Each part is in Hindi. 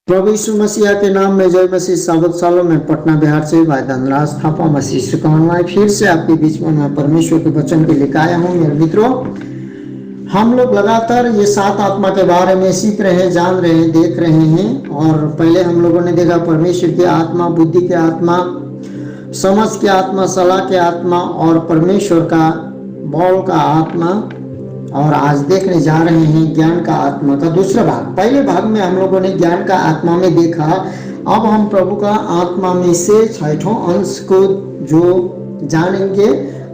प्रभु यीशु मसीहा के नाम में जय मसीह। साबत सालों में पटना बिहार से भाई धनराज थापा मसीह शुभकामनाएं फिर से आपके बीच में मैं परमेश्वर के वचन के लेकर आया हूँ। मेरे मित्रों, हम लोग लगातार ये 7 आत्मा के बारे में सीख रहे हैं, जान रहे हैं, देख रहे हैं। और पहले हम लोगों ने देखा परमेश्वर की आत्मा, बुद्धि की आत्मा, समझ की आत्मा, सलाह की आत्मा और परमेश्वर का बौल का आत्मा। और आज देखने जा रहे हैं ज्ञान का आत्मा का दूसरा भाग। पहले भाग में हम लोगों ने ज्ञान का आत्मा में देखा। अब हम प्रभु का आत्मा में से 6ठों अंश को जो जानेंगे,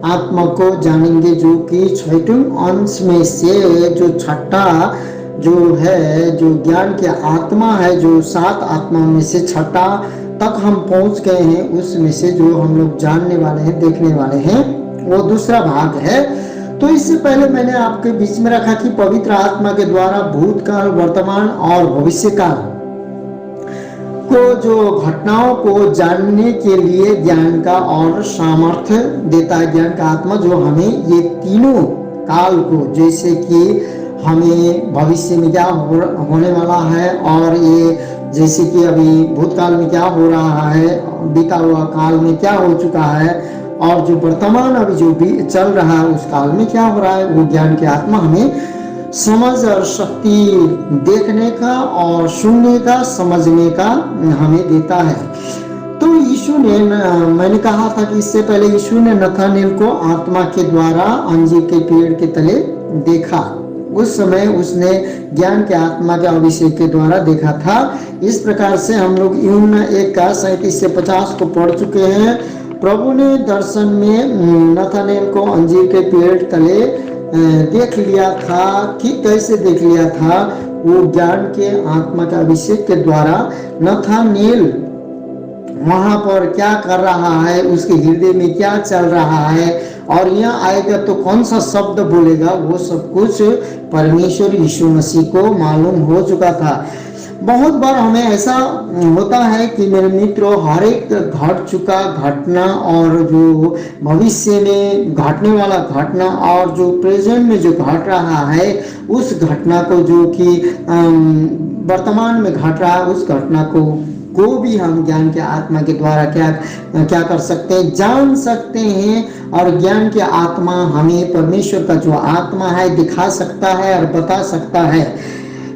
आत्मा को जानेंगे, जो कि 6ठों अंश में से जो छठा जो है, जो ज्ञान की आत्मा है, जो 7 आत्मा में से छठा तक हम पहुंच गए हैं, उसमें से जो हम लोग जानने वाले हैं, देखने वाले हैं, वो दूसरा भाग है। तो इससे पहले मैंने आपके बीच में रखा कि पवित्र आत्मा के द्वारा भूतकाल, वर्तमान और भविष्यकाल को जो घटनाओं को जानने के लिए ज्ञान का और सामर्थ्य देता है। ज्ञान का आत्मा जो हमें ये तीनों काल को, जैसे कि हमें भविष्य में क्या होने वाला है, और ये जैसे कि अभी भूतकाल में क्या हो रहा है, बीता हुआ काल में क्या हो चुका है, और जो वर्तमान अभी जो भी चल रहा है उस काल में क्या हो रहा है, वो ज्ञान की आत्मा हमें समझ और शक्ति देखने का और सुनने का, समझने का हमें देता है। तो यीशु ने, मैंने कहा था कि इससे पहले यीशु ने नथानेल को आत्मा के द्वारा अंजीर के पेड़ के तले देखा। उस समय उसने ज्ञान के आत्मा के अभिषेक के द्वारा देखा था। इस प्रकार से हम लोग यूहन्ना 1 का 37 से 50 को पढ़ चुके हैं। प्रभु ने दर्शन में नथानेल को अंजीर के पेड़ तले देख लिया था। कि कैसे देख लिया था? वो ज्ञान के आत्मा के अभिषेक के द्वारा नथानेल वहां पर क्या कर रहा है, उसके हृदय में क्या चल रहा है, और यहाँ आएगा तो कौन सा शब्द बोलेगा, वो सब कुछ परमेश्वर यीशु मसीह को मालूम हो चुका था। बहुत बार हमें ऐसा होता है कि मेरे मित्रों, हर एक घट चुका घटना और जो भविष्य में घटने वाला घटना और जो प्रेजेंट में जो घट रहा है, उस घटना को, जो कि वर्तमान में घट रहा है, उस घटना को भी हम ज्ञान के आत्मा के द्वारा क्या कर सकते हैं, जान सकते हैं। और ज्ञान के आत्मा हमें परमेश्वर का जो आत्मा है दिखा सकता है और बता सकता है।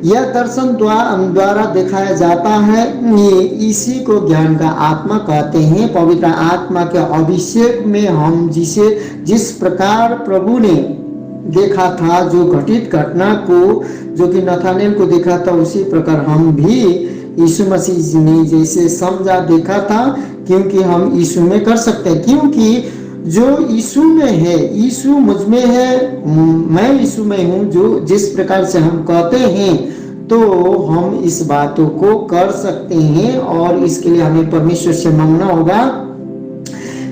यह दर्शन द्वारा दिखाया जाता है। ये इसी को ज्ञान का आत्मा कहते हैं। पवित्र आत्मा के अभिषेक में हम जिस प्रकार प्रभु ने देखा था, जो घटित घटना को, जो कि नथानेल को देखा था, उसी प्रकार हम भी यीशु मसीह ने जैसे समझा, देखा था, क्योंकि हम यीशु में कर सकते हैं। क्योंकि जो यीशु में है, यीशु मुझ में है, मैं यीशु में हूँ, जो जिस प्रकार से हम कहते हैं, तो हम इस बातों को कर सकते हैं। और इसके लिए हमें परमेश्वर से मांगना होगा।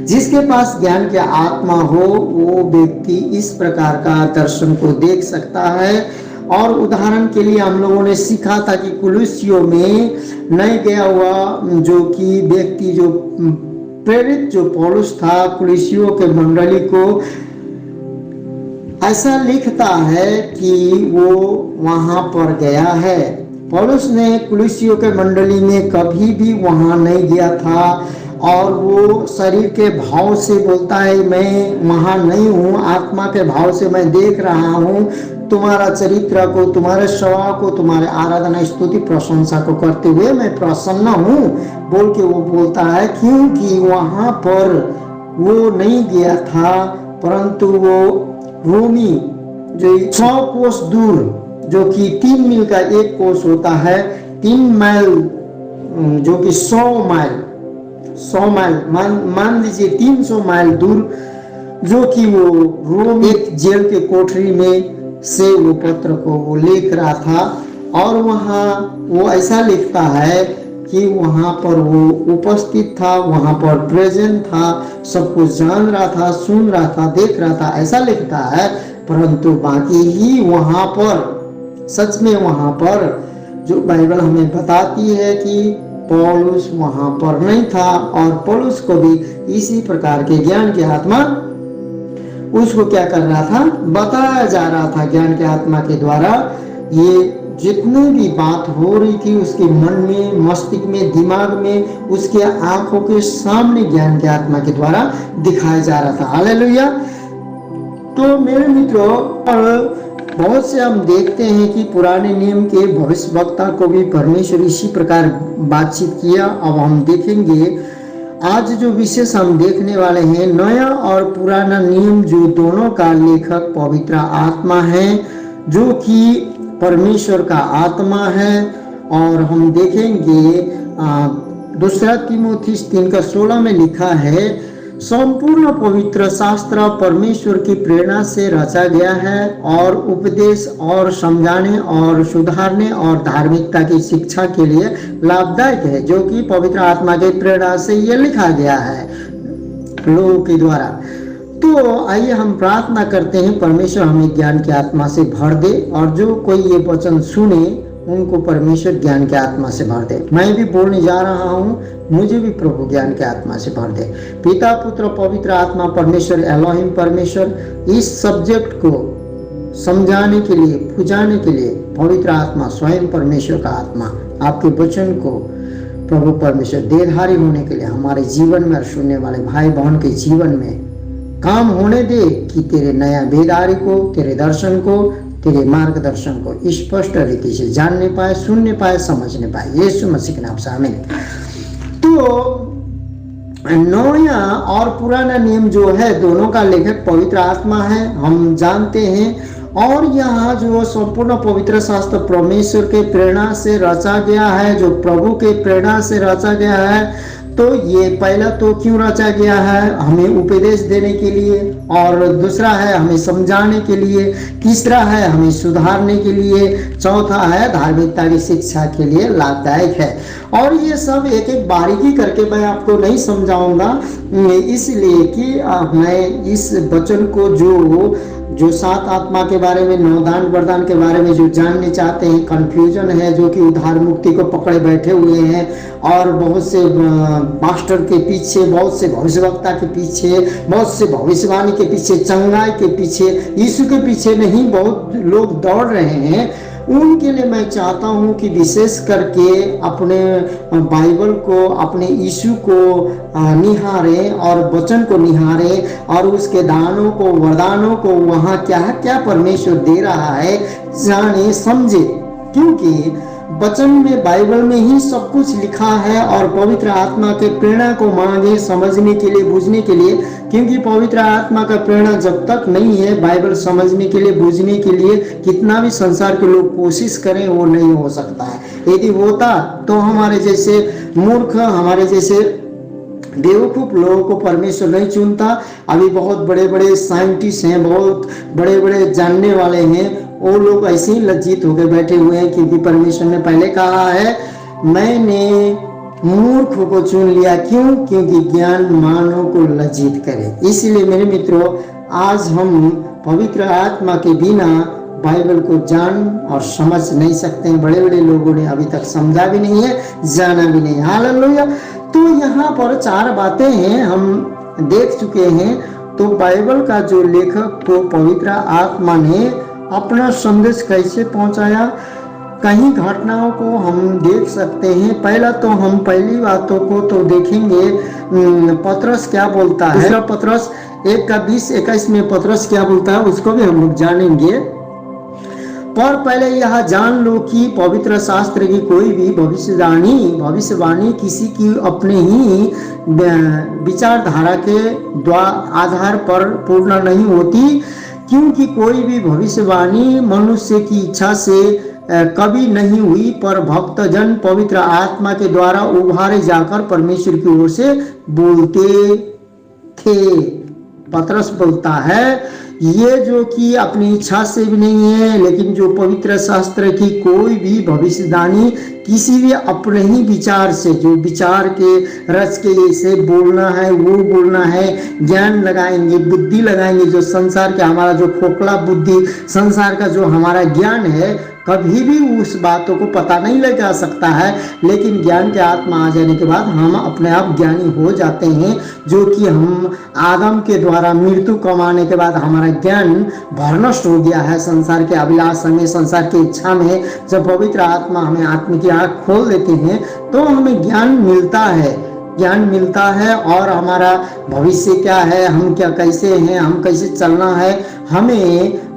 जिसके पास ज्ञान की आत्मा हो, वो व्यक्ति इस प्रकार का दर्शन को देख सकता है। और उदाहरण के लिए हम लोगों ने सीखा था कि कुलुस्सियों में नहीं गया हुआ जो कि व्यक्ति, जो प्रेरित जो पौलुस था, कुलुस्सियों के मंडली को ऐसा लिखता है कि वो वहां पर गया है। पौलुस ने कुलुस्सियों के मंडली में कभी भी वहां नहीं गया था, और वो शरीर के भाव से बोलता है, मैं वहां नहीं हूँ, आत्मा के भाव से मैं देख रहा हूँ तुम्हारा चरित्र को, तुम्हारे स्वभाव को, तुम्हारे आराधना, स्तुति, प्रशंसा को करते हुए मैं प्रसन्न हूँ बोल के वो बोलता है। क्योंकि वहां पर वो नहीं गया था, परंतु वो रोमी जो 100 कोस दूर, जो कि 3 मील का एक कोस होता है, 3 माइल, जो कि 100 माइल मान लीजिए 300 माइल दूर, जो कि वो रोम एक जेल के कोठरी में से वो पत्र को वो लिख रहा था। और वहाँ वो ऐसा लिखता है कि वहाँ पर वो उपस्थित था, वहाँ पर प्रेजेंट था, सब कुछ जान रहा था, सुन रहा था, देख रहा था, ऐसा लिखता है। परंतु बाकी ही वहाँ पर, सच में वहाँ पर जो बाइबल हमें बताती है कि पौलुस वहाँ पर नहीं था, और पौलुस को भी इसी प्रकार के ज्ञान की आत्मा उसको क्या कर रहा था, बताया जा रहा था। ज्ञान के आत्मा के द्वारा ये जितनी भी बात हो रही थी उसके मन में, मस्तिष्क में, दिमाग में, उसके आंखों के सामने ज्ञान की आत्मा के द्वारा दिखाया जा रहा था। हालेलुया। तो मेरे मित्रों, बहुत से हम देखते हैं कि पुराने नियम के भविष्यवक्ता को भी परमेश्वर इसी प्रकार बातचीत किया। अब हम देखेंगे आज जो विशेष हम देखने वाले हैं, नया और पुराना नियम जो दोनों का लेखक पवित्र आत्मा है, जो कि परमेश्वर का आत्मा है। और हम देखेंगे दूसरा तीमुथियुस 3:16 में लिखा है, संपूर्ण पवित्र शास्त्र परमेश्वर की प्रेरणा से रचा गया है और उपदेश और समझाने और सुधारने और धार्मिकता की शिक्षा के लिए लाभदायक है, जो कि पवित्र आत्मा की प्रेरणा से ये लिखा गया है लोगों के द्वारा। तो आइए हम प्रार्थना करते हैं, परमेश्वर हमें ज्ञान की आत्मा से भर दे और जो कोई ये वचन सुने उनको परमेश्वर ज्ञान की आत्मा से भर दे। मैं भी बोलने जा रहा हूँ, मुझे भी प्रभु ज्ञान की आत्मा से भर दे। पिता, पुत्र, पवित्र आत्मा परमेश्वर एलोहिम परमेश्वर, इस सब्जेक्ट को समझाने के लिए, बुझाने के लिए पवित्र आत्मा स्वयं परमेश्वर का आत्मा आपके वचन को प्रभु परमेश्वर देहधारी होने के लिए हमारे जीवन में और सुनने वाले भाई बहन के जीवन में काम होने दे कि तेरे नया बेदारी को, तेरे दर्शन को, तेरे मार्गदर्शन को स्पष्ट रीति से जानने पाए, सुनने पाए, समझने पाए। यीशु मसीह के नाम से आमीन। तो नया और पुराना नियम जो है दोनों का लेखक पवित्र आत्मा है, हम जानते हैं। और यहाँ जो संपूर्ण पवित्र शास्त्र परमेश्वर के प्रेरणा से रचा गया है, जो प्रभु के प्रेरणा से रचा गया है। तो ये पहला तो क्यों रचा गया है? हमें उपदेश देने के लिए, और दूसरा है हमें समझाने के लिए, तीसरा है हमें सुधारने के लिए, चौथा है धार्मिकता की शिक्षा के लिए लाभदायक है। और ये सब एक एक बारीकी करके मैं आपको नहीं समझाऊंगा, इसलिए कि मैं इस वचन को जो सात आत्मा के बारे में, नवदान वरदान के बारे में जो जानने चाहते हैं, कंफ्यूजन है, जो कि उद्धार मुक्ति को पकड़े बैठे हुए हैं और बहुत से मास्टर के पीछे, बहुत से भविष्यवक्ता के पीछे, बहुत से भविष्यवाणी के पीछे, चंगाई के पीछे, यीशु के पीछे नहीं बहुत लोग दौड़ रहे हैं, उनके लिए मैं चाहता हूं कि विशेष करके अपने बाइबल को, अपने यीशु को निहारें और वचन को निहारें और उसके दानों को, वरदानों को, वहाँ क्या क्या परमेश्वर दे रहा है जाने, समझे। क्योंकि वचन में, बाइबल में ही सब कुछ लिखा है और पवित्र आत्मा के प्रेरणा को मांगे समझने के लिए, बुझने के लिए। क्योंकि पवित्र आत्मा का प्रेरणा जब तक नहीं है, बाइबल समझने के लिए, बुझने के लिए कितना भी संसार के लोग कोशिश करें वो नहीं हो सकता है। यदि होता तो हमारे जैसे मूर्ख, हमारे जैसे बेवकूफ लोगों को परमेश्वर नहीं चुनता। अभी बहुत बड़े बड़े साइंटिस्ट हैं, बहुत बड़े बड़े जानने वाले हैं, वो लोग ऐसे ही लज्जित होकर बैठे हुए हैं, क्योंकि परमेश्वर ने पहले कहा है, मैंने मूर्ख को चुन लिया। क्यों? क्योंकि ज्ञान मानव को लज्जित करे। इसलिए मेरे मित्रों, आज हम पवित्र आत्मा के बिना बाइबल को जान और समझ नहीं सकते हैं। बड़े बड़े लोगों ने अभी तक समझा भी नहीं है, जाना भी नहीं। हालेलुया। तो यहाँ पर चार बातें हैं, हम देख चुके हैं। तो बाइबल का जो लेखक को पवित्र आत्मा ने अपना संदेश कैसे पहुंचाया, कई घटनाओं को हम देख सकते हैं। पहला तो हम पहली बातों को तो देखेंगे, पतरस क्या बोलता है। दूसरा पतरस 1:20-21 में पतरस क्या बोलता है उसको भी हम लोग जानेंगे। पर पहले यह जान लो कि पवित्र शास्त्र की कोई भी भविष्यवाणी किसी की अपने ही विचारधारा के आधार पर पूर्ण नहीं होती, क्योंकि कोई भी भविष्यवाणी मनुष्य की इच्छा से कभी नहीं हुई, पर भक्तजन पवित्र आत्मा के द्वारा उभारे जाकर परमेश्वर की ओर से बोलते थे। पतरस बोलता है, ये जो कि अपनी इच्छा से भी नहीं है, लेकिन जो पवित्र शास्त्र की कोई भी भविष्यवाणी किसी भी अपने ही विचार से, जो विचार के रच के ऐसे बोलना है, वो बोलना है, ज्ञान लगाएंगे, बुद्धि लगाएंगे, जो संसार के, हमारा जो खोखला बुद्धि, संसार का जो हमारा ज्ञान है, कभी भी उस बातों को पता नहीं लगा सकता है। लेकिन ज्ञान के आत्मा आ जाने के बाद हम अपने आप ज्ञानी हो जाते हैं, जो कि हम आदम के द्वारा मृत्यु कमाने के बाद हमारा हमारा ज्ञान भ्रष्ट हो गया है संसार के अभिलाषा में, संसार की इच्छा में। जब पवित्र आत्मा हमें आत्मा की आँख खोल देते हैं तो हमें ज्ञान मिलता है और हमारा भविष्य क्या है, हम क्या कैसे हैं, हम कैसे चलना है।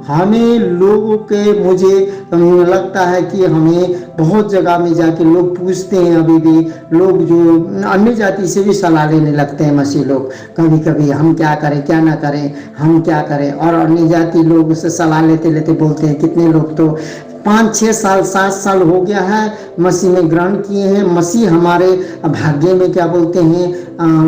हमें लोगों के, मुझे लगता है कि हमें बहुत जगह में जाके लोग पूछते हैं, अभी भी लोग जो अन्य जाति से भी सलाह लेने लगते हैं मसीह लोग, कभी कभी हम क्या करें क्या ना करें, हम क्या करें। और अन्य जाति लोग उससे सलाह लेते लेते बोलते हैं, कितने लोग तो 5-6 साल 7 साल हो गया है मसीह में ग्रहण किए हैं, मसीह हमारे भाग्य में क्या बोलते हैं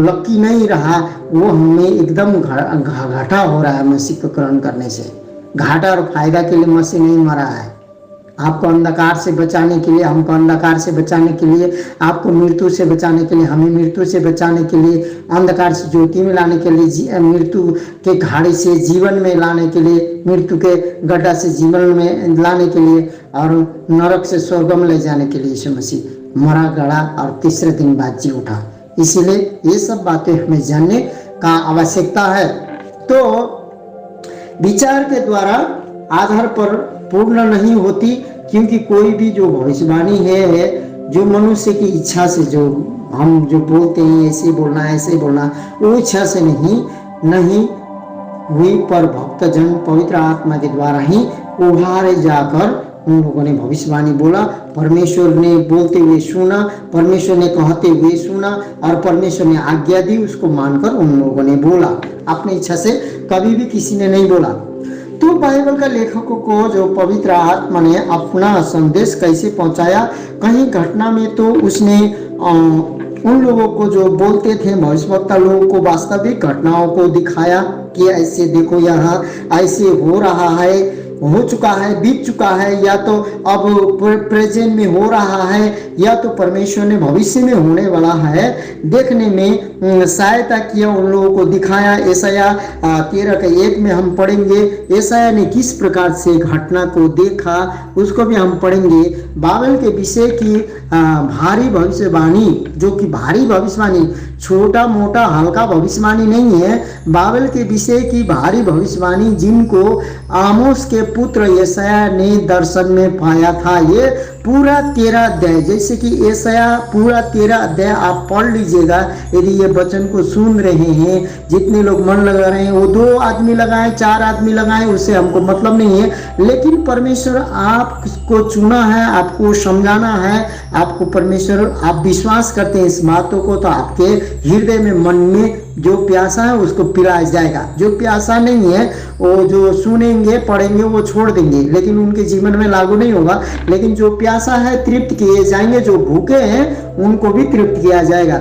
लकी नहीं रहा, वो हमें एकदम घाटा हो रहा है मसीह को ग्रहण करने से। घाटा और फायदा के लिए मसीह नहीं मरा है। आपको अंधकार से बचाने के लिए, हमको अंधकार से बचाने के लिए, आपको मृत्यु से बचाने के लिए, हमें मृत्यु से बचाने के लिए, अंधकार से ज्योति में लाने के लिए, मृत्यु के घाड़े से जीवन में लाने के लिए, मृत्यु के गड्ढा से जीवन में लाने के लिए और नरक से स्वर्ग में ले जाने के लिए यीशु मसीह मरा, गड़ा और तीसरे दिन बाद जी उठा। इसीलिए ये सब बातें हमें जानने का आवश्यकता है। तो विचार के द्वारा आधार पर पूर्ण नहीं होती, क्योंकि कोई भी जो भविष्यवाणी है जो मनुष्य की इच्छा से, जो हम जो बोलते हैं ऐसे बोलना ऐसे बोलना, वो इच्छा से नहीं हुई, पर भक्तजन पवित्र आत्मा के द्वारा ही उभारे जाकर उन लोगों ने भविष्यवाणी बोला। परमेश्वर ने बोलते हुए सुना, परमेश्वर ने कहते हुए सुना और परमेश्वर ने आज्ञा दी, उसको मानकर उन लोगों ने बोला। अपनी इच्छा से कभी भी किसी ने नहीं बोला। तो बाइबल का लेखकों को जो पवित्र आत्मा ने अपना संदेश कैसे पहुंचाया, कहीं घटना में तो उसने उन लोगों को जो बोलते थे भविष्यवक्ता लोगों को वास्तविक घटनाओं को दिखाया कि ऐसे देखो यहाँ ऐसे हो रहा है, हो चुका है, बीत चुका है, या तो अब प्रेजेंट में हो रहा है, या तो परमेश्वर ने भविष्य में होने वाला है। देखने में सहायता किया, उन लोगों को दिखाया। यशायाह 13:1 में हम पढ़ेंगे यशायाह ने किस प्रकार से घटना को देखा, उसको भी हम पढ़ेंगे। बाबेल के विषय की भारी भविष्यवाणी, जो कि भारी भविष्यवाणी, छोटा मोटा हल्का भविष्यवाणी नहीं है, बाबेल के विषय की भारी भविष्यवाणी जिनको आमोस के पुत्र यशायाह ने दर्शन में पाया था। ये पूरा 13 अध्याय, जैसे कि यशायाह पूरा 13 अध्याय आप पढ़ लीजिएगा यदि ये वचन को सुन रहे हैं। जितने लोग मन लगा रहे हैं, वो 2 आदमी लगाएं 4 आदमी लगाएं, उससे हमको मतलब नहीं है, लेकिन परमेश्वर आपको चुना है, आपको समझाना है, आपको परमेश्वर, आप विश्वास करते हैं इस बातों को, तो आपके हृदय में मन में जो प्यासा है उसको पिलाया जाएगा। जो प्यासा नहीं है वो जो सुनेंगे पढ़ेंगे वो छोड़ देंगे, लेकिन उनके जीवन में लागू नहीं होगा। लेकिन जो प्यासा है तृप्त किए जाएंगे, जो भूखे हैं उनको भी तृप्त किया जाएगा।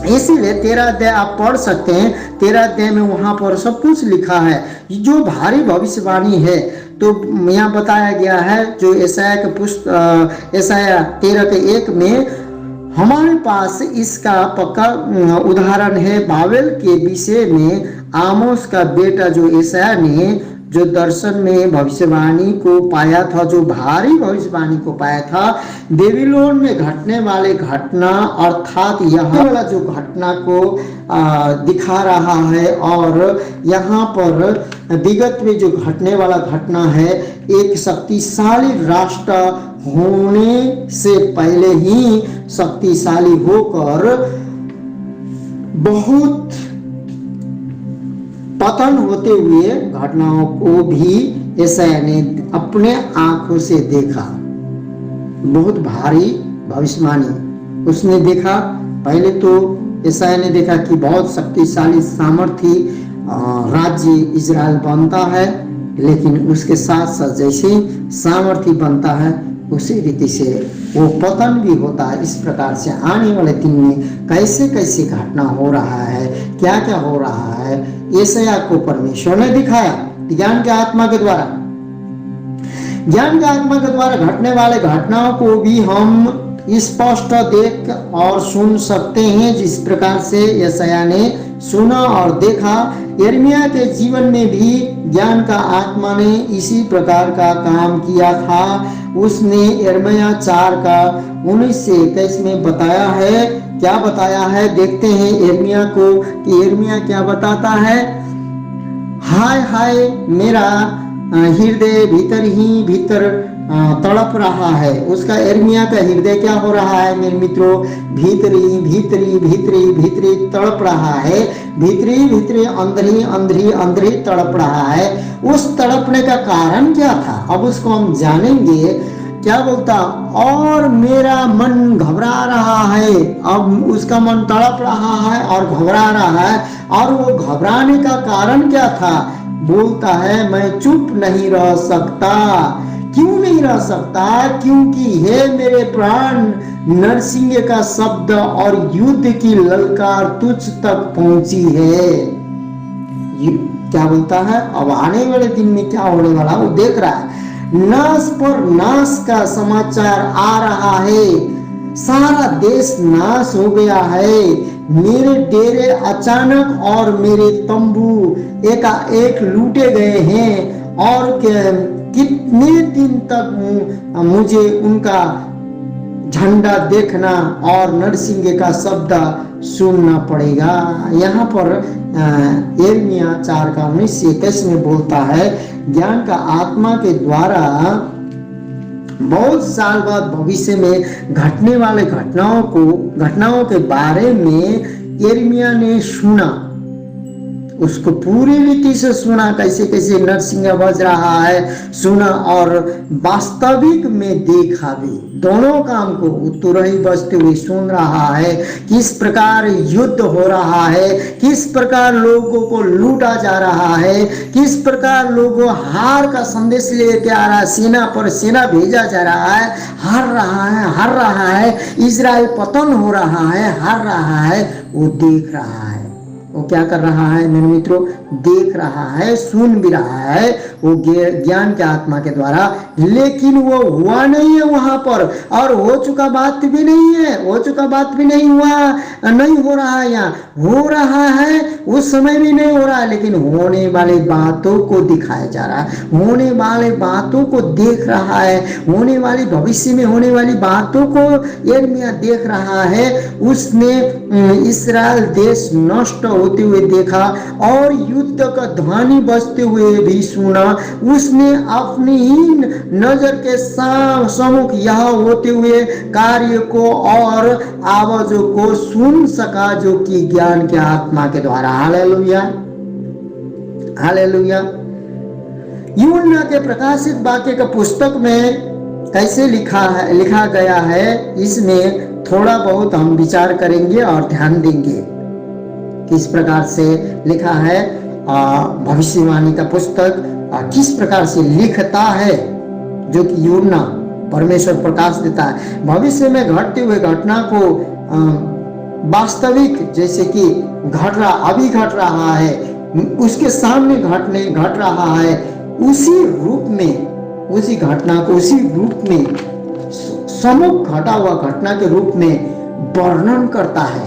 इसीलिए 13 अध्याय आप पढ़ सकते हैं। 13 अध्याय में वहां पर सब कुछ लिखा है जो भारी भविष्यवाणी है। तो यहाँ बताया गया है जो यशायाह के पुस्तक यशायाह 13:1 में हमारे पास इसका पक्का उदाहरण है। बाबेल के विषय में आमोस का बेटा जो यशायाह ने जो दर्शन में भविष्यवाणी को पाया था, जो भारी भविष्यवाणी को पाया था, बेबीलोन में घटने वाले घटना अर्थात यहाँ वाला जो घटना को दिखा रहा है, और यहाँ पर विगत में जो घटने वाला घटना है, एक शक्तिशाली राष्ट्र होने से पहले ही शक्तिशाली होकर बहुत पतन होते हुए घटनाओं को भी यशायाह ने अपने आंखों से देखा। बहुत भारी भविष्यवाणी उसने देखा। पहले तो यशायाह ने देखा कि बहुत शक्तिशाली सामर्थी राज्य इजराइल बनता है, लेकिन उसके साथ साथ जैसे सामर्थी बनता है उसी रीति से वो पतन भी होता है। इस प्रकार से आने वाले दिन में कैसे कैसे घटना हो रहा है, क्या क्या हो रहा है, यशायाह को परमेश्वर ने दिखाया ज्ञान के आत्मा के द्वारा। ज्ञान के आत्मा के द्वारा घटने वाले घटनाओं को भी हम स्पष्ट देख और सुन सकते हैं, जिस प्रकार से यशायाह ने सुना और देखा। यिर्मयाह के जीवन में भी ज्ञान का आत्मा ने इसी प्रकार का काम किया था। उसने यिर्मयाह 4:19 से 21 में बताया है। क्या बताया है देखते हैं यिर्मयाह को कि यिर्मयाह क्या बताता है। हाय हाय मेरा हृदय भीतर ही भीतर तड़प रहा है। उसका यिर्मयाह का हृदय क्या हो रहा है मेरे मित्रों? भीतरी भीतरी भीतरी भीतरी तड़प रहा है, भीतरी भीतरी अंदरी अंदरी अंदरी तड़प रहा है। उस तड़पने का कारण क्या था, अब उसको हम जानेंगे। क्या बोलता? और मेरा मन घबरा रहा है। अब उसका मन तड़प रहा है और घबरा रहा है, और वो घबराने का कारण क्या था? बोलता है मैं चुप नहीं रह सकता। क्यों नहीं रह सकता? क्योंकि हे मेरे प्राण, नरसिंह का शब्द और युद्ध की ललकार तुझ तक पहुंची है। क्या बोलता है? अब आने वाले दिन में क्या होने वाला वो देख रहा है। नाश पर नाश का समाचार आ रहा है। सारा देश नाश हो गया है। मेरे डेरे अचानक और मेरे तंबू एकाएक लूटे गए हैं, और कितने दिन तक मुझे उनका झंडा देखना और नरसिंह का शब्द सुनना पड़ेगा। यहाँ पर यिर्मयाह 4:19-21 में बोलता है, ज्ञान का आत्मा के द्वारा बहुत साल बाद भविष्य में घटने वाले घटनाओं के बारे में यिर्मयाह ने सुना। उसको पूरी रीति से सुना, कैसे कैसे नरसिंह बज रहा है सुना, और वास्तविक में देखा भी। दोनों काम को तुरही बजते हुए सुन रहा है। किस प्रकार युद्ध हो रहा है, किस प्रकार लोगों को लूटा जा रहा है, किस प्रकार लोगों हार का संदेश लेके आ रहा है, सेना पर सेना भेजा जा रहा है, हार रहा है, इजराइल पतन हो रहा है, हार रहा है। वो देख रहा है। वो क्या कर रहा है मेरे मित्रों? देख रहा है, सुन भी रहा है, वो ज्ञान के आत्मा के द्वारा। लेकिन वो हुआ नहीं है वहां पर, और हो चुका बात भी नहीं है, हो चुका बात भी नहीं हुआ, नहीं हो रहा है। यहाँ हो रहा है, उस समय भी नहीं हो रहा है, लेकिन होने वाली बातों को दिखाया जा रहा है, होने वाले बातों को देख रहा है, होने वाली भविष्य में होने वाली बातों को यिर्मयाह देख रहा है। उसने इस्राएल देश नष्ट होते हुए देखा और युद्ध का ध्वनि बजते हुए भी सुना। उसने अपनी ही नजर के सम्मुख यह होते हुए कार्य को और आवाजों को सुन सका, जो कि ज्ञान के आत्मा के द्वारा। Hallelujah, hallelujah. यूहन्ना के प्रकाशित वाक्य का पुस्तक में कैसे लिखा गया है, इसमें थोड़ा बहुत हम विचार करेंगे और ध्यान देंगे। किस प्रकार से लिखा है भविष्यवाणी का पुस्तक, किस प्रकार से लिखता है, जो कि यूहन्ना परमेश्वर प्रकाश देता है। भविष्य में घटते हुए घटना को वास्तविक, जैसे कि अभी घट रहा है, उसके सामने घट रहा है, उसी रूप में, उसी घटना को उसी रूप में, सम्मुख घटा हुआ घटना के रूप में वर्णन करता है।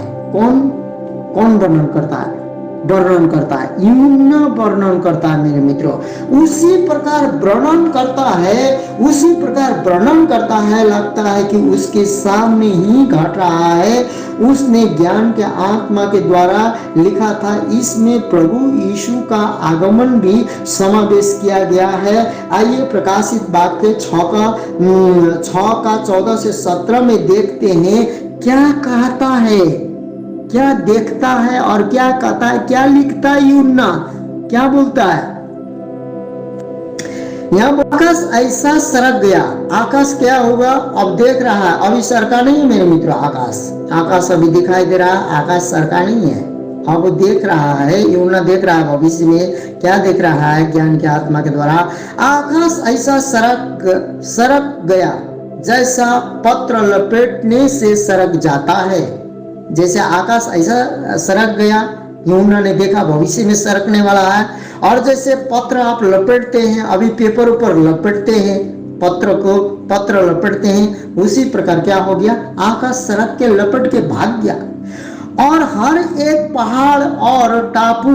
कौन वर्णन करता है? वर्णन करता है यूहन्ना, वर्णन करता है मेरे मित्रों। उसी प्रकार वर्णन करता है, उसी प्रकार वर्णन करता है, लगता है कि उसके सामने ही घट रहा है। उसने ज्ञान के आत्मा के द्वारा लिखा था। इसमें प्रभु यीशु का आगमन भी समावेश किया गया है। आइए प्रकाशित वाक्य 6:14-17 में देखते हैं क्या कहता है, क्या देखता है और क्या कहता है, क्या लिखता है यूहन्ना, क्या बोलता है। यहाँ आकाश ऐसा सरक गया। आकाश क्या होगा? अब देख रहा है, अभी सरका नहीं है मेरे मित्रों। आकाश अभी दिखाई दे रहा है, आकाश सरका नहीं है। हाँ, वो देख रहा है, यूहन्ना देख रहा है भविष्य में क्या देख रहा है ज्ञान के आत्मा के द्वारा। आकाश ऐसा सरक गया जैसा पत्र लपेटने से सरक जाता है। जैसे आकाश ऐसा सरक गया, यूहन्ना ने देखा भविष्य में सरकने वाला है। और जैसे पत्र आप लपेटते हैं, अभी पेपर ऊपर लपेटते हैं, पत्र लपेटते हैं, उसी प्रकार क्या हो गया? आकाश सरक के लपट के भाग गया, और हर एक पहाड़ और टापू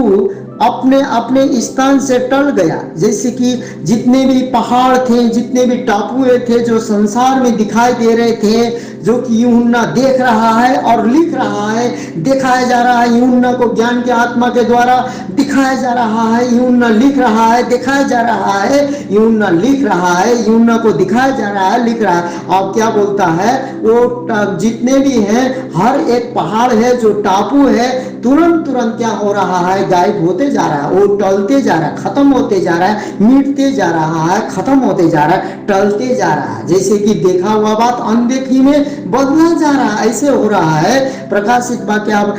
अपने अपने स्थान से टल गया। जैसे कि जितने भी पहाड़ थे, जितने भी टापुए थे जो संसार में दिखाई दे रहे थे, जो कि यूहन्ना देख रहा है और लिख रहा है, दिखाया जा रहा है। यूहन्ना को ज्ञान के आत्मा के द्वारा दिखाया जा रहा है। यूहन्ना लिख रहा है, दिखाया जा रहा है। यूहन्ना लिख रहा है, यूहन्ना को दिखाया जा रहा है, लिख रहा है। और क्या बोलता है, वो जितने भी हैं, हर एक पहाड़ है जो टापू है, तुरंत तुरंत क्या हो रहा है, गायब होते जा रहा है, वो टलते जा रहा है, खत्म होते जा रहा है, मिटते जा रहा है, खत्म होते जा रहा है, टलते जा रहा है। जैसे कि देखा हुआ बात अनदेखी में बदला जा रहा है, ऐसे हो रहा है। प्रकाशित वाक्य आप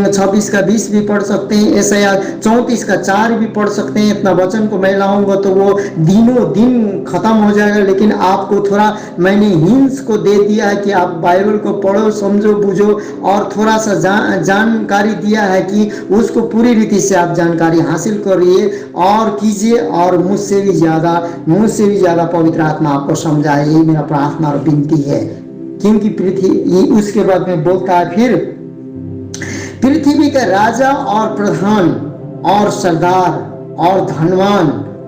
26 का 20 भी पढ़ सकते हैं, यशायाह 34 का 4 भी पढ़ सकते हैं। इतना वचन को मैं लाऊंगा तो वो दिनों दिन खत्म हो जाएगा, लेकिन आपको थोड़ा मैंने हिंस को दे दिया है कि आप बाइबल को पढ़ो, समझो, बुझो, और थोड़ा सा जानकारी दिया है कि उसको पूरी रीति से आप जानकारी हासिल करिए और कीजिए, और मुझसे भी ज्यादा पवित्र आत्मा आपको समझाए, यही मेरा प्रार्थना और विनती है। क्योंकि पृथ्वी, उसके बाद में बोलता है फिर, पृथ्वी के राजा और प्रधान और सरदार और धनवान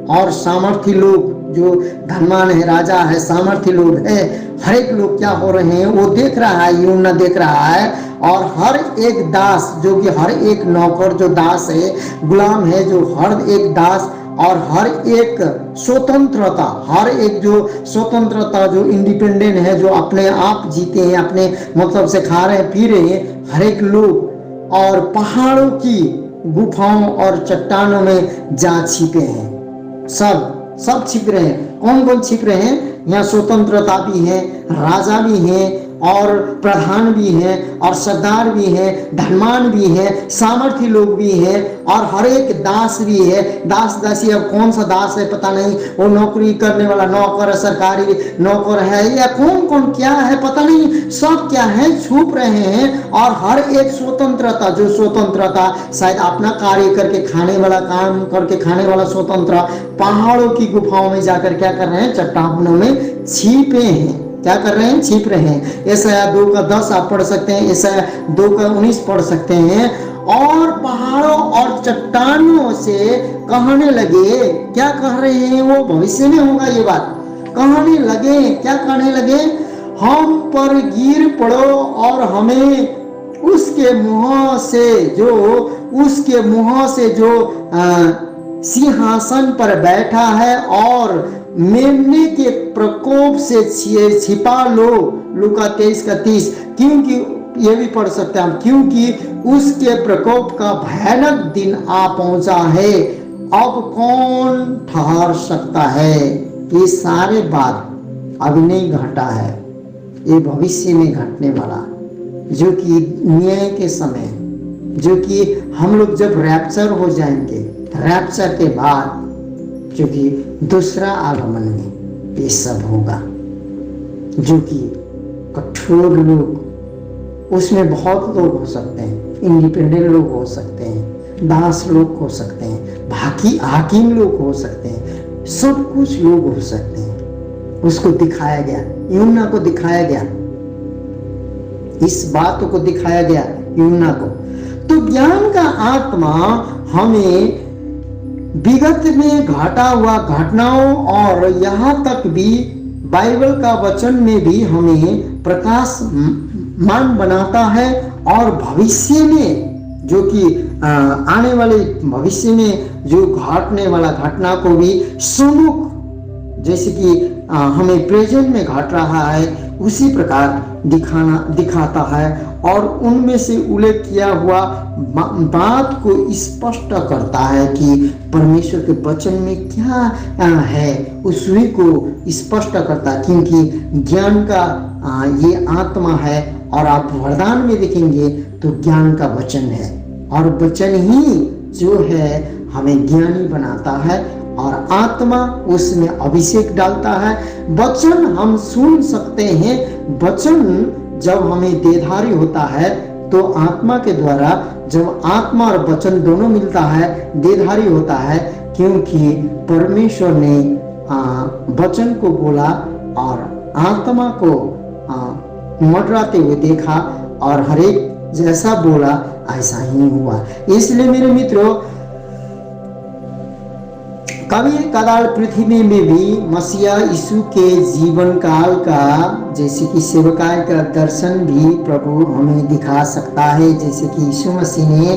और सामर्थी लोग, जो धनवान है, राजा है, सामर्थी लोग है, हर एक लोग क्या हो रहे हैं वो देख रहा है, यूहन्ना देख रहा है। और हर एक दास, जो कि हर एक नौकर जो दास है, गुलाम है, जो हर एक दास और हर एक स्वतंत्रता, हर एक जो स्वतंत्रता, जो इंडिपेंडेंट है, जो अपने आप जीते हैं, अपने मतलब से खा रहे हैं, पी रहे हैं, हर एक लोग, और पहाड़ों की गुफाओं और चट्टानों में जा छिपे हैं। सब छिप रहे हैं। कौन कौन छिप रहे हैं? यहाँ स्वतंत्रता भी है, राजा भी है, और प्रधान भी है, और सरदार भी है, धनवान भी है, सामर्थी लोग भी है, और हर एक दास भी है। दास दासी, अब कौन सा दास है पता नहीं, वो नौकरी करने वाला नौकर है, सरकारी नौकर है, या कौन कौन क्या है पता नहीं, सब क्या है, छुप रहे हैं। और हर एक स्वतंत्रता, जो स्वतंत्रता शायद अपना कार्य करके खाने वाला, काम करके खाने वाला स्वतंत्र, पहाड़ों की गुफाओं में जाकर क्या कर रहे हैं, चट्टानों में छिपे हैं। क्या कर रहे हैं? छिप रहे हैं। यशायाह 2 का 10 आप पढ़ सकते हैं, यशायाह 2 का 19 पढ़ सकते हैं। और पहाड़ों और चट्टानों से कहने लगे, क्या कह रहे हैं वो? भविष्य में होगा ये बात। कहने लगे, क्या कहने लगे? हम पर गिर पड़ो और हमें उसके मुंह से जो सिंहासन पर बैठा है और मेमने के प्रकोप से छिपा लो। लूका 23 का 30। क्योंकि ये भी पढ़ सकते हैं हम, क्योंकि उसके प्रकोप का भयानक दिन आ पहुंचा है, अब कौन ठहर सकता है? ये सारे बात अभी नहीं घटा है, ये भविष्य में घटने वाला, जो कि न्याय के समय, जो कि हम लोग जब रैप्चर हो जाएंगे, रैप्चर के बाद जो कि दूसरा आगमन में ये सब होगा। जो कि कठोर लोग, उसमें बहुत लोग हो सकते हैं, इंडिपेंडेंट लोग हो सकते हैं, दास लोग हो सकते हैं, बाकी हाकिम लोग हो सकते हैं, सब कुछ लोग हो सकते हैं। उसको दिखाया गया, यूहन्ना को दिखाया गया, इस बात को दिखाया गया यूहन्ना को। तो ज्ञान का आत्मा हमें विगत में घटा हुआ घटनाओं और यहाँ तक भी बाइबल का वचन में भी हमें प्रकाशमान बनाता है, और भविष्य में जो कि आने वाले भविष्य में जो घटने वाला घटना को भी सम्मुख, जैसे कि हमें प्रेजेंट में घट रहा है, उसी प्रकार दिखाता है, और उनमें से उल्लेख किया हुआ बात को स्पष्ट करता है कि परमेश्वर के वचन में क्या है, उसी को स्पष्ट करता है। क्योंकि ज्ञान का ये आत्मा है, और आप वरदान में देखेंगे तो ज्ञान का वचन है, और वचन ही जो है हमें ज्ञानी बनाता है, और आत्मा उसमें अभिषेक डालता है। वचन हम सुन सकते हैं, वचन जब हमें देहधारी होता है तो आत्मा के द्वारा, जब आत्मा और वचन दोनों मिलता है, देहधारी होता है। क्योंकि परमेश्वर ने वचन को बोला और आत्मा को मंडराते हुए देखा, और हर एक जैसा बोला ऐसा ही हुआ। इसलिए मेरे मित्रों, कभी कदाल पृथ्वी में भी मसीहा यीशु के जीवन काल का जैसे कि सेवकाई का दर्शन भी प्रभु हमें दिखा सकता है। जैसे कि यीशु मसीह ने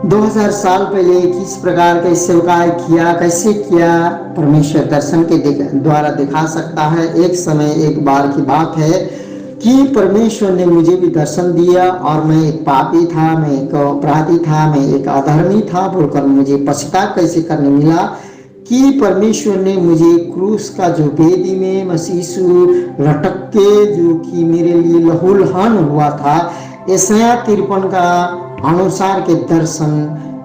2000 साल पहले किस प्रकार का सेवकाई किया, कैसे किया, परमेश्वर दर्शन के द्वारा दिखा सकता है। एक समय एक बार की बात है कि परमेश्वर ने मुझे भी दर्शन दिया और मैं एक पापी था, मैं एक अपराधी था, मैं एक अधर्मी था बोलकर मुझे पश्चाताप कैसे करने मिला कि परमेश्वर ने मुझे क्रूस का जो वेदी में मसीह यीशु लटक के जो कि मेरे लिए लहूलुहान हुआ था, यशायाह 53 का अनुसार के दर्शन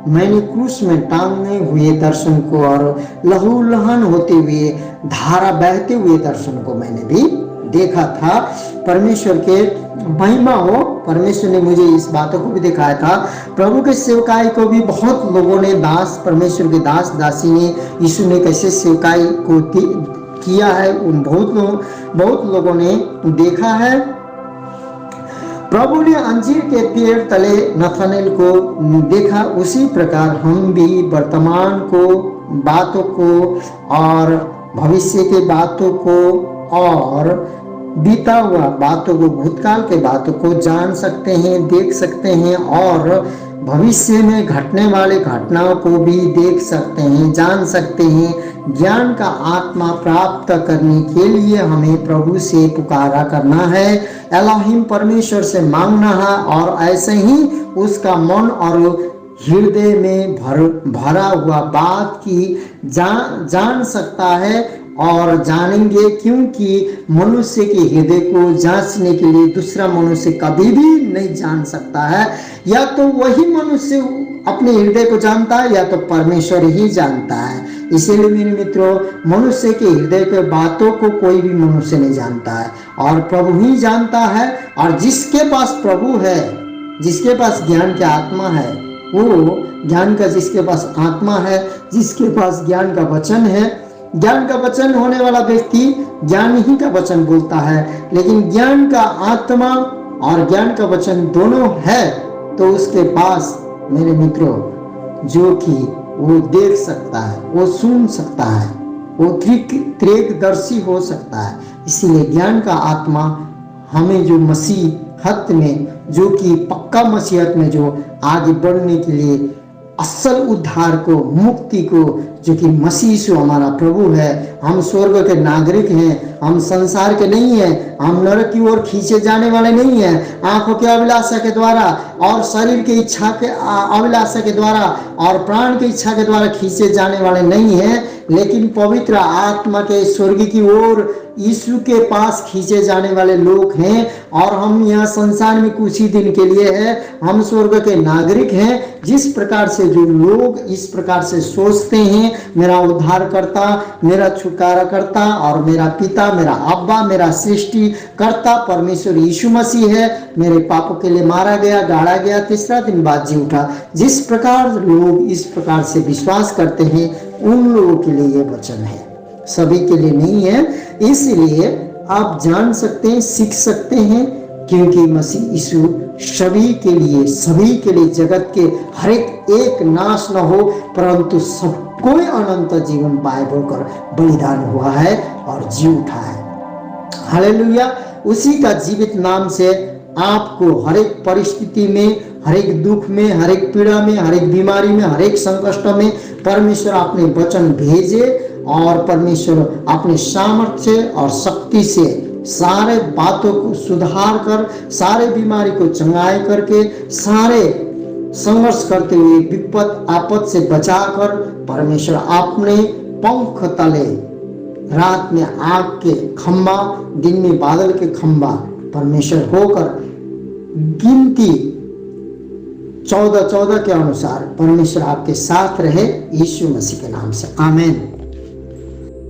मैंने क्रूस में टांगने हुए दर्शन को और लहूलुहान होते हुए धारा बहते हुए दर्शन को मैंने भी देखा था। परमेश्वर के महिमा हो, परमेश्वर ने मुझे इस बातों को भी दिखाया था। प्रभु के सेवकाई को भी बहुत लोगों ने परमेश्वर के दास दासी ने यीशु ने कैसे सेवकाई को किया है, बहुत लोगों ने देखा है। प्रभु ने अंजीर के पेड़ तले नथानेल को देखा, उसी प्रकार हम भी वर्तमान को बातों को और भविष्य के बातों को और बीता हुआ बातों को, भूतकाल के बातों को जान सकते हैं, देख सकते हैं और भविष्य में घटने वाले घटनाओं को भी देख सकते हैं, जान सकते हैं। ज्ञान का आत्मा प्राप्त करने के लिए हमें प्रभु से पुकारा करना है, एलोहिम परमेश्वर से मांगना है और ऐसे ही उसका मन और हृदय में भरा हुआ बात की जान सकता है और जानेंगे, क्योंकि मनुष्य के हृदय को जांचने के लिए दूसरा मनुष्य कभी भी नहीं जान सकता है। या तो वही मनुष्य अपने हृदय को जानता है या तो परमेश्वर ही जानता है। इसीलिए मेरे मित्रों, मनुष्य के हृदय के बातों को कोई भी मनुष्य नहीं जानता है और प्रभु ही जानता है। और जिसके पास प्रभु है, जिसके पास ज्ञान की आत्मा है, वो ज्ञान का जिसके पास आत्मा है, जिसके पास ज्ञान का वचन है, ज्ञान का वचन होने वाला व्यक्ति ज्ञान ही का वचन बोलता है। लेकिन ज्ञान का आत्मा और ज्ञान का वचन दोनों है तो उसके पास मेरे मित्रों जो कि वो देख सकता है, वो सुन सकता है, वो त्रिदर्शी हो सकता है। इसीलिए ज्ञान का आत्मा हमें जो मसीहत में, जो कि पक्का मसीहत में जो आगे बढ़ने के लिए असल उद्धार को, मुक्ति को, जो कि मसीह यीशु हमारा प्रभु है, हम स्वर्ग के नागरिक हैं, हम संसार के नहीं हैं, हम नरक की ओर खींचे जाने वाले नहीं हैं, आंखों के अभिलाषा के द्वारा और शरीर की इच्छा के अभिलाषा के द्वारा और प्राण की इच्छा के द्वारा खींचे जाने वाले नहीं हैं, लेकिन पवित्र आत्मा के स्वर्ग की ओर यीशु के पास खींचे जाने वाले लोग हैं। और हम यहाँ संसार में कुछ ही दिन के लिए हैं, हम स्वर्ग के नागरिक हैं। जिस प्रकार से जो लोग इस प्रकार से सोचते हैं, मेरा उद्धार करता, मेरा छुटकारा करता और मेरा पिता, मेरा अब्बा, मेरा सृष्टि करता परमेश्वर यीशु मसीह है, मेरे पापों के लिए मारा गया, गाड़ा गया, तीसरा दिन बाद जी उठा, जिस प्रकार लोग इस प्रकार से विश्वास करते हैं, उन लोगों के लिए ये वचन है, सभी के लिए नहीं है। इसलिए आप जान सकते हैं, सीख सकते हैं, क्योंकि मसीह यीशु सभी के लिए जगत के हर एक नाश न हो परंतु सबको अनंत जीवन पाए बोलकर बलिदान हुआ है और जी उठा है। हालेलुया। उसी का जीवित नाम से आपको हर एक परिस्थिति में, हर एक दुख में, हर एक पीड़ा में, हर एक बीमारी में, हर एक संकट में परमेश्वर अपने वचन भेजे और परमेश्वर अपने सामर्थ्य और शक्ति से सारे बातों को सुधार कर, सारे बीमारी को चंगाई करके, सारे संघर्ष करते हुए विपद आपद से बचाकर परमेश्वर अपने पंख तले, रात में आग के खंबा, दिन में बादल के खंबा परमेश्वर होकर गिनती 14-14 के अनुसार परमेश्वर आपके साथ रहे, यीशु मसीह के नाम से आमीन।